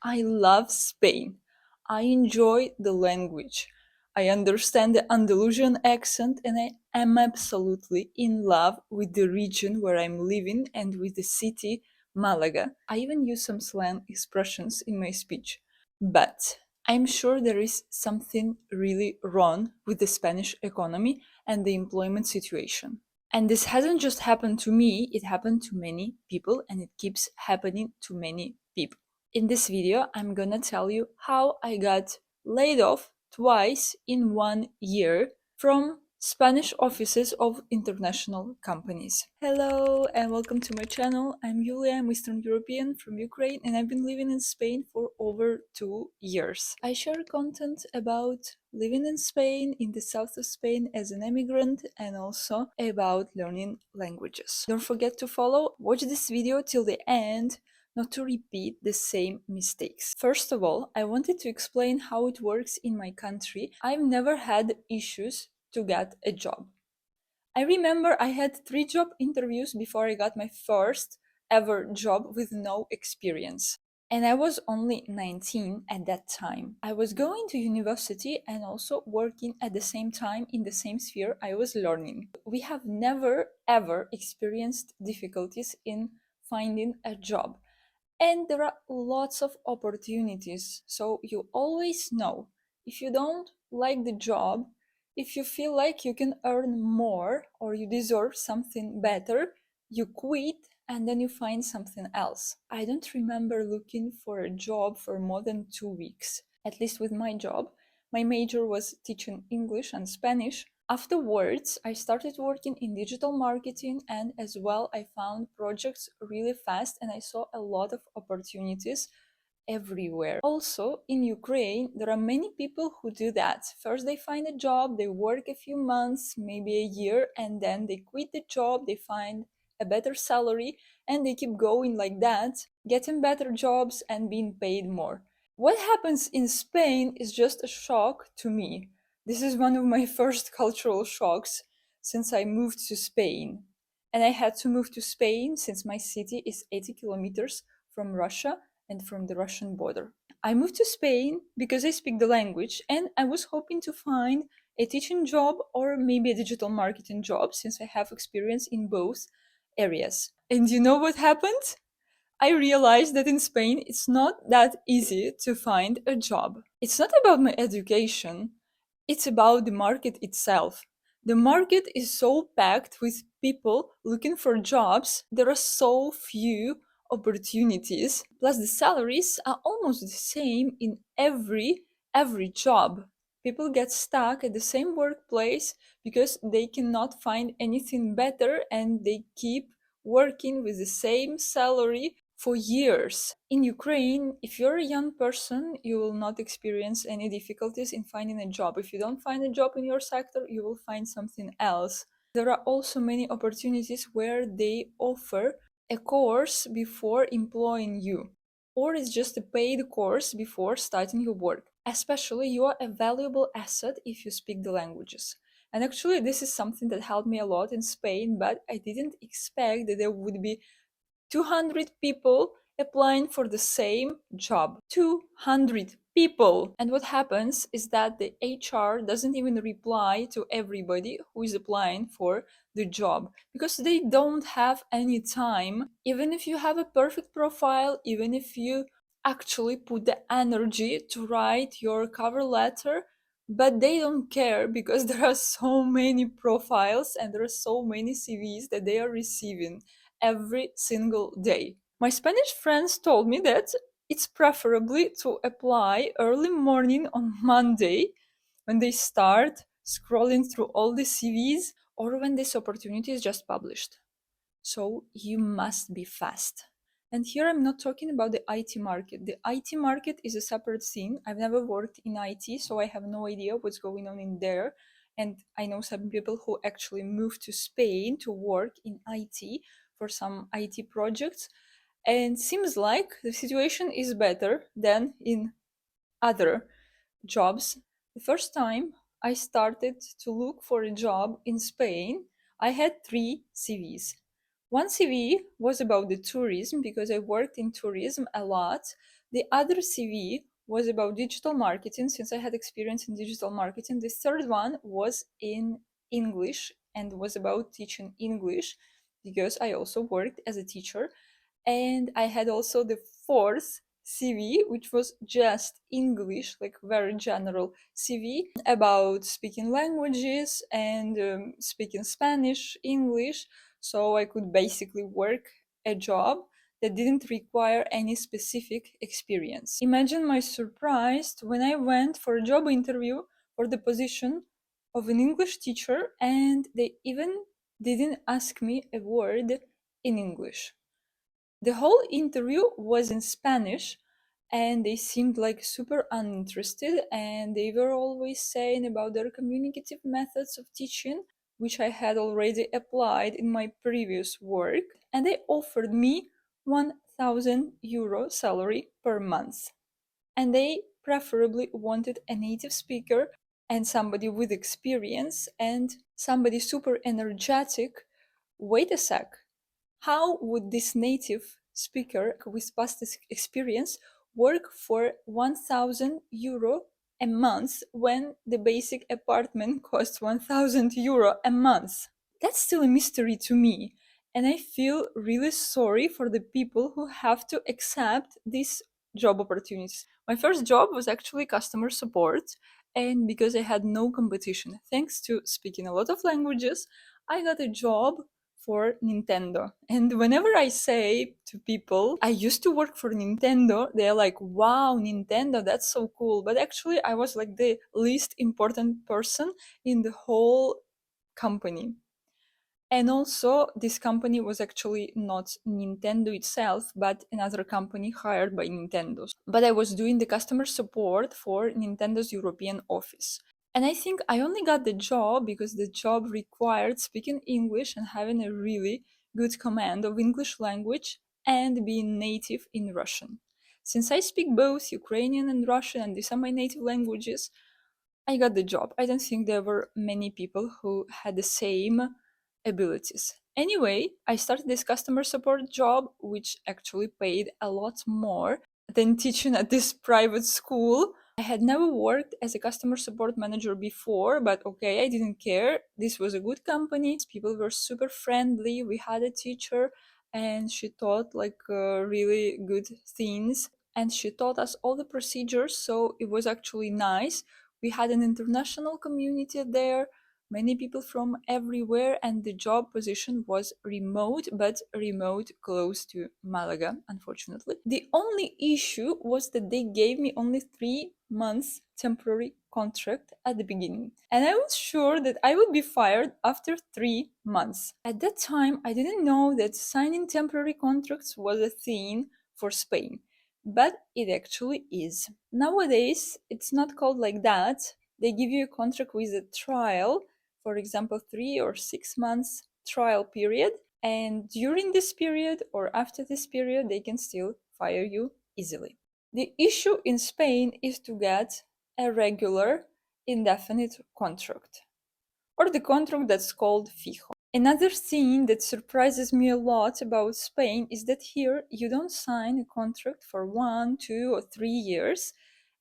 I love Spain. I enjoy the language. I understand the Andalusian accent and I am absolutely in love with the region where I'm living and with the city, Malaga. I even use some slang expressions in my speech. But I'm sure there is something really wrong with the Spanish economy and the employment situation. And this hasn't just happened to me, it happened to many people and it keeps happening to many people. In this video, I'm gonna tell you how I got laid off twice in 1 year from Spanish offices of international companies. Hello and welcome to my channel. I'm Yulia, I'm Eastern European from Ukraine and I've been living in Spain for over 2 years. I share content about living in Spain, in the south of Spain as an immigrant, and also about learning languages. Don't forget to follow, watch this video till the end, not to repeat the same mistakes. First of all, I wanted to explain how it works in my country. I've never had issues to get a job. I remember I had 3 job interviews before I got my first ever job with no experience. And I was only 19 at that time. I was going to university and also working at the same time in the same sphere I was learning. We have never ever experienced difficulties in finding a job. And there are lots of opportunities, so you always know if you don't like the job, if you feel like you can earn more or you deserve something better, you quit and then you find something else. I don't remember looking for a job for more than 2 weeks, at least with my job. My major was teaching English and Spanish. Afterwards, I started working in digital marketing and as well I found projects really fast and I saw a lot of opportunities everywhere. Also, in Ukraine, there are many people who do that. First, they find a job, they work a few months, maybe a year, and then they quit the job, they find a better salary, and they keep going like that, getting better jobs and being paid more. What happens in Spain is just a shock to me. This is one of my first cultural shocks since I moved to Spain. And I had to move to Spain since my city is 80 kilometers from Russia and from the Russian border. I moved to Spain because I speak the language and I was hoping to find a teaching job or maybe a digital marketing job since I have experience in both areas. And you know what happened? I realized that in Spain it's not that easy to find a job. It's not about my education, it's about the market itself. The market is so packed with people looking for jobs, there are so few opportunities, plus the salaries are almost the same in every job. People get stuck at the same workplace because they cannot find anything better and they keep working with the same salary for years. In Ukraine, if you're a young person, you will not experience any difficulties in finding a job. If you don't find a job in your sector, you will find something else. There are also many opportunities where they offer a course before employing you, or it's just a paid course before starting your work. Especially, you are a valuable asset if you speak the languages. And actually, this is something that helped me a lot in Spain, but I didn't expect that there would be 200 people applying for the same job. 200 people! And what happens is that the HR doesn't even reply to everybody who is applying for the job because they don't have any time. Even if you have a perfect profile, even if you actually put the energy to write your cover letter, but they don't care because there are so many profiles and there are so many CVs that they are receiving every single day. My Spanish friends told me that it's preferably to apply early morning on Monday when they start scrolling through all the CVs or when this opportunity is just published. So you must be fast. And here I'm not talking about the IT market. The IT market is a separate scene. I've never worked in IT, so I have no idea what's going on in there. And I know some people who actually moved to Spain to work in IT for some IT projects. And seems like the situation is better than in other jobs. The first time I started to look for a job in Spain, I had 3 CVs. One CV was about the tourism because I worked in tourism a lot. The other CV was about digital marketing, since I had experience in digital marketing. The third one was in English and was about teaching English, because I also worked as a teacher. And I had also the fourth CV, which was just English, like very general CV about speaking languages and speaking Spanish, English, so I could basically work a job that didn't require any specific experience. Imagine my surprise when I went for a job interview for the position of an English teacher, and they even didn't ask me a word in English. The whole interview was in Spanish, and they seemed like super uninterested, and they were always saying about their communicative methods of teaching, which I had already applied in my previous work, and they offered me 1,000 euro salary per month. And they preferably wanted a native speaker and somebody with experience and somebody super energetic. Wait a sec. How would this native speaker with past experience work for 1,000 euro a month when the basic apartment costs 1,000 euro a month? That's still a mystery to me. And I feel really sorry for the people who have to accept these job opportunities. My first job was actually customer support, and because I had no competition, thanks to speaking a lot of languages, I got a job for Nintendo. And whenever I say to people, I used to work for Nintendo, they're like, wow, Nintendo, that's so cool. But actually, I was like the least important person in the whole company. And also, this company was actually not Nintendo itself, but another company hired by Nintendo. But I was doing the customer support for Nintendo's European office. And I think I only got the job because the job required speaking English and having a really good command of English language and being native in Russian. Since I speak both Ukrainian and Russian, and these are my native languages, I got the job. I don't think there were many people who had the same abilities. Anyway, I started this customer support job, which actually paid a lot more than teaching at this private school. I had never worked as a customer support manager before, but okay, I didn't care. This was a good company. People were super friendly. We had a teacher, and she taught like really good things, and she taught us all the procedures, so it was actually nice. We had an international community there, many people from everywhere, and the job position was remote, but remote close to Malaga, unfortunately. The only issue was that they gave me only 3 months temporary contract at the beginning. And I was sure that I would be fired after 3 months. At that time, I didn't know that signing temporary contracts was a thing for Spain, but it actually is. Nowadays, it's not called like that. They give you a contract with a trial, for example, 3 or 6 months trial period, and during this period or after this period, they can still fire you easily. The issue in Spain is to get a regular indefinite contract, or the contract that's called fijo. Another thing that surprises me a lot about Spain is that here you don't sign a contract for 1, 2, or 3 years.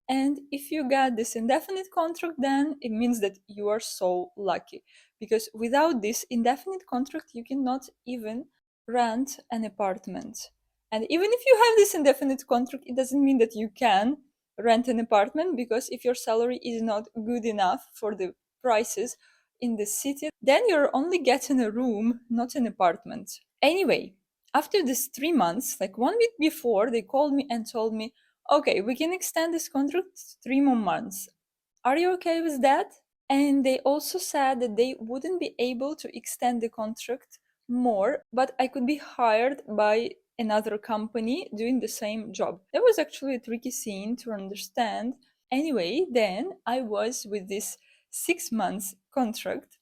And if you get this indefinite contract, then it means that you are so lucky. Because without this indefinite contract, you cannot even rent an apartment. And even if you have this indefinite contract, it doesn't mean that you can rent an apartment, because if your salary is not good enough for the prices in the city, then you're only getting a room, not an apartment. Anyway, after this 3 months, like 1 week before, they called me and told me, okay, we can extend this contract 3 more months. Are you okay with that? And they also said that they wouldn't be able to extend the contract more, but I could be hired by another company doing the same job. That was actually a tricky scene to understand. Anyway, then I was with this 6 months contract.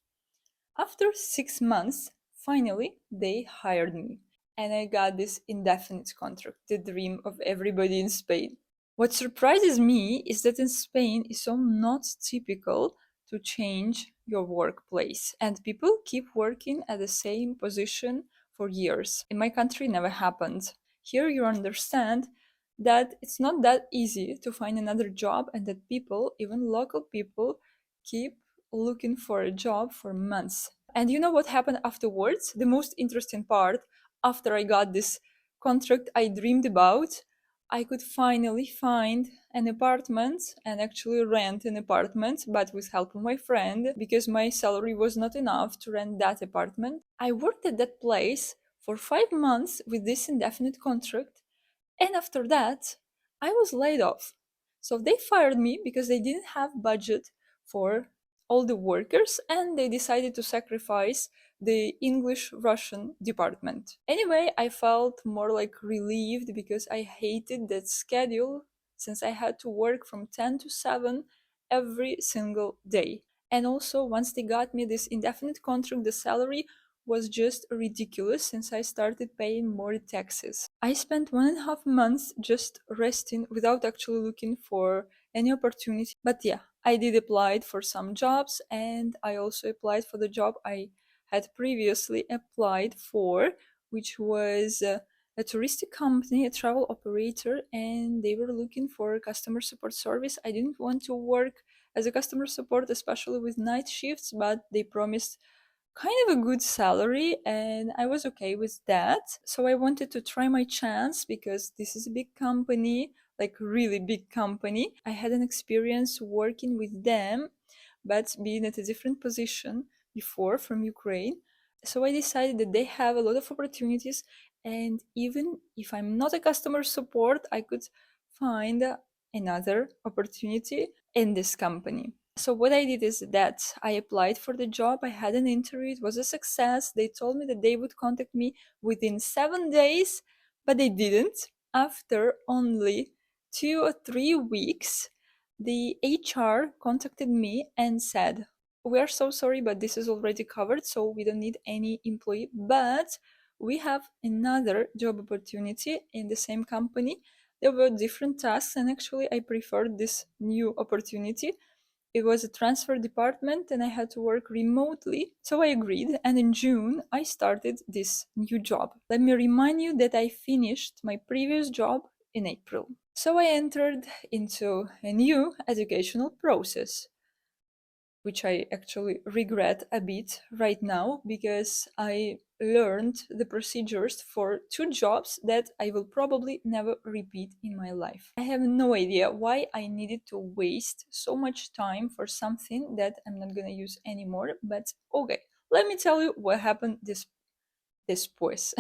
After 6 months, finally, they hired me, and I got this indefinite contract, the dream of everybody in Spain. What surprises me is that in Spain it's so not typical to change your workplace, and people keep working at the same position for years. In my country, it never happened. Here you understand that it's not that easy to find another job and that people, even local people, keep looking for a job for months. And you know what happened afterwards? The most interesting part, after I got this contract I dreamed about, I could finally find an apartment and actually rent an apartment, but with help of my friend, because my salary was not enough to rent that apartment. I worked at that place for 5 months with this indefinite contract, and after that, I was laid off. So they fired me because they didn't have budget for all the workers and they decided to sacrifice the English Russian department. Anyway, I felt more like relieved because I hated that schedule since I had to work from 10 to 7 every single day. And also, once they got me this indefinite contract, the salary was just ridiculous since I started paying more taxes. I spent 1.5 months just resting without actually looking for any opportunity. But yeah, I did apply for some jobs and I also applied for the job I had previously applied for, which was a touristic company, a travel operator, and they were looking for a customer support service. I didn't want to work as a customer support, especially with night shifts, but they promised kind of a good salary and I was okay with that. So I wanted to try my chance because this is a big company, like really big company. I had an experience working with them, but being at a different position before from Ukraine. So I decided that they have a lot of opportunities, and even if I'm not a customer support, I could find another opportunity in this company. So what I did is that I applied for the job, I had an interview, it was a success. They told me that they would contact me within 7 days, but they didn't. After only 2 or 3 weeks, the HR contacted me and said, "We are so sorry, but this is already covered, so we don't need any employee, but we have another job opportunity in the same company. There were different tasks, and actually I preferred this new opportunity. It was a transfer department and I had to work remotely, so I agreed, and in June I started this new job. Let me remind you that I finished my previous job in April. So I entered into a new educational process, which I actually regret a bit right now because I learned the procedures for 2 jobs that I will probably never repeat in my life. I have no idea why I needed to waste so much time for something that I'm not gonna use anymore, but okay, let me tell you what happened después,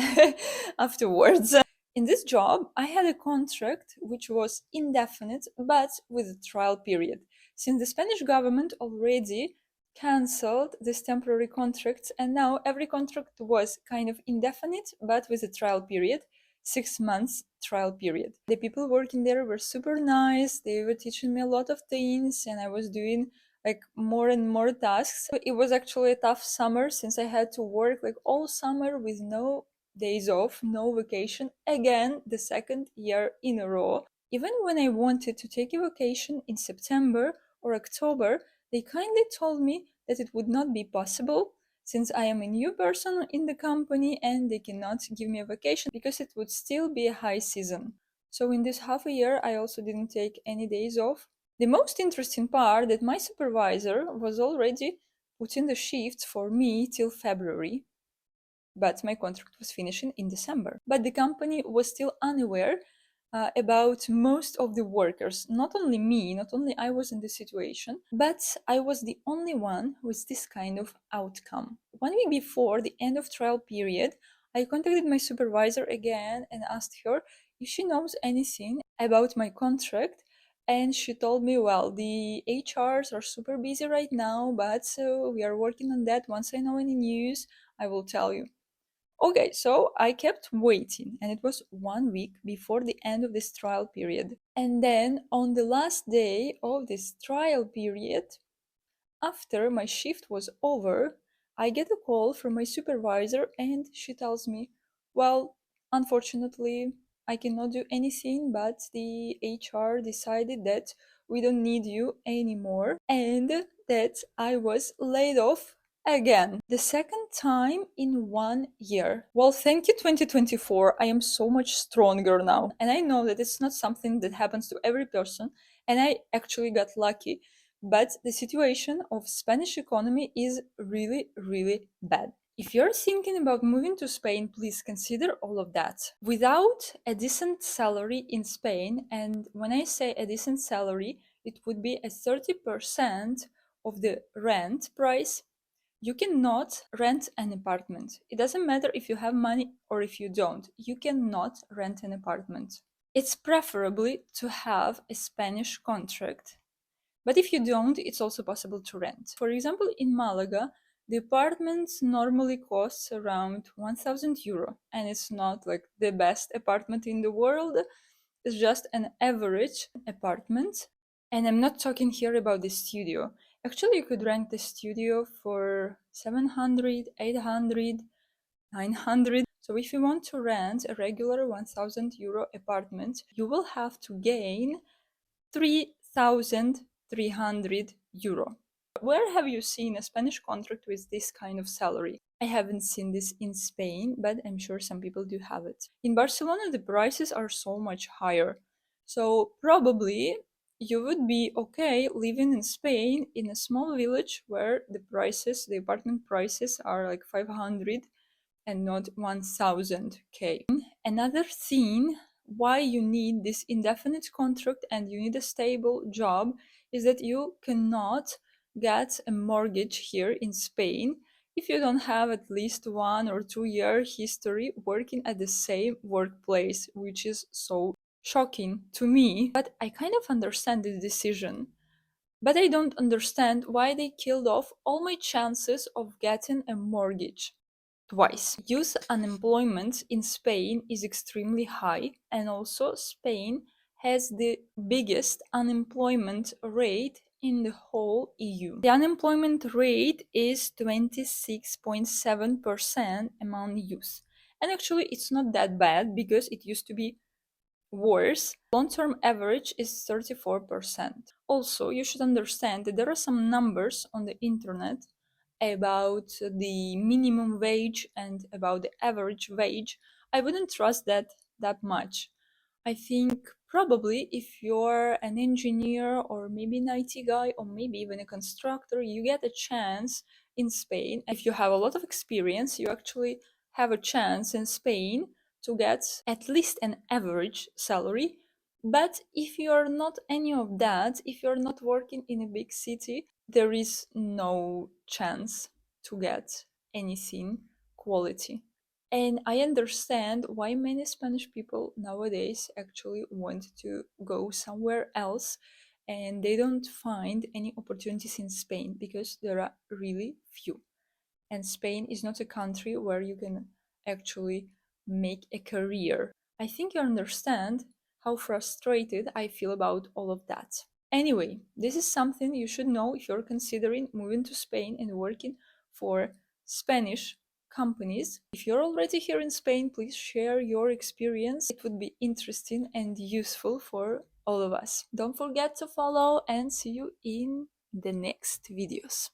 afterwards. In this job, I had a contract which was indefinite but with a trial period. Since the Spanish government already cancelled this temporary contract, and now every contract was kind of indefinite but with a trial period, 6 months trial period. The people working there were super nice, they were teaching me a lot of things, and I was doing like more and more tasks. It was actually a tough summer since I had to work like all summer with no days off, no vacation, again the second year in a row. Even when I wanted to take a vacation in September or October, they kindly told me that it would not be possible since I am a new person in the company and they cannot give me a vacation because it would still be a high season. So in this half a year, I also didn't take any days off. The most interesting part that my supervisor was already putting the shifts for me till February, but my contract was finishing in December. But the company was still unaware about most of the workers. Not only me, not only I was in this situation, but I was the only one with this kind of outcome. 1 week before the end of trial period, I contacted my supervisor again and asked her if she knows anything about my contract. And she told me, well, the HRs are super busy right now, but we are working on that. Once I know any news, I will tell you. Okay, so I kept waiting, and it was 1 week before the end of this trial period. And then on the last day of this trial period, after my shift was over, I get a call from my supervisor, and she tells me, well, unfortunately, I cannot do anything, but the HR decided that we don't need you anymore, and that I was laid off Again, the second time in 1 year. Well, thank you 2024. I am so much stronger now. And I know that it's not something that happens to every person, and I actually got lucky. But the situation of Spanish economy is really, really bad. If you're thinking about moving to Spain, please consider all of that. Without a decent salary in Spain, and when I say a decent salary, it would be a 30% of the rent price. You cannot rent an apartment. It doesn't matter if you have money or if you don't. You cannot rent an apartment. It's preferably to have a Spanish contract. But if you don't, it's also possible to rent. For example, in Malaga, the apartments normally cost around 1,000 euro, and it's not like the best apartment in the world. It's just an average apartment. And I'm not talking here about the studio. Actually, you could rent the studio for 700, 800, 900. So if you want to rent a regular 1,000 euro apartment, you will have to gain 3,300 euro. Where have you seen a Spanish contract with this kind of salary? I haven't seen this in Spain, but I'm sure some people do have it. In Barcelona, the prices are so much higher. So probably you would be okay living in Spain in a small village where the apartment prices are like 500 and not 1000k. Another thing why you need this indefinite contract and you need a stable job is that you cannot get a mortgage here in Spain if you don't have at least 1 or 2 year history working at the same workplace, which is so shocking to me. But I kind of understand the decision. But I don't understand why they killed off all my chances of getting a mortgage twice. Youth unemployment in Spain is extremely high, and also Spain has the biggest unemployment rate in the whole EU. The unemployment rate is 26.7% among youth. And actually, it's not that bad because it used to be worse. Long-term average is 34%. Also, you should understand that there are some numbers on the internet about the minimum wage and about the average wage. I wouldn't trust that much. I think probably if you're an engineer or maybe an IT guy or maybe even a constructor, you get a chance in Spain. If you have a lot of experience, you actually have a chance in Spain to get at least an average salary. But if you're not any of that, if you're not working in a big city, there is no chance to get anything quality. And I understand why many Spanish people nowadays actually want to go somewhere else and they don't find any opportunities in Spain because there are really few. And Spain is not a country where you can actually make a career. I think you understand how frustrated I feel about all of that. Anyway, this is something you should know if you're considering moving to Spain and working for Spanish companies. If you're already here in Spain, please share your experience. It would be interesting and useful for all of us. Don't forget to follow and see you in the next videos.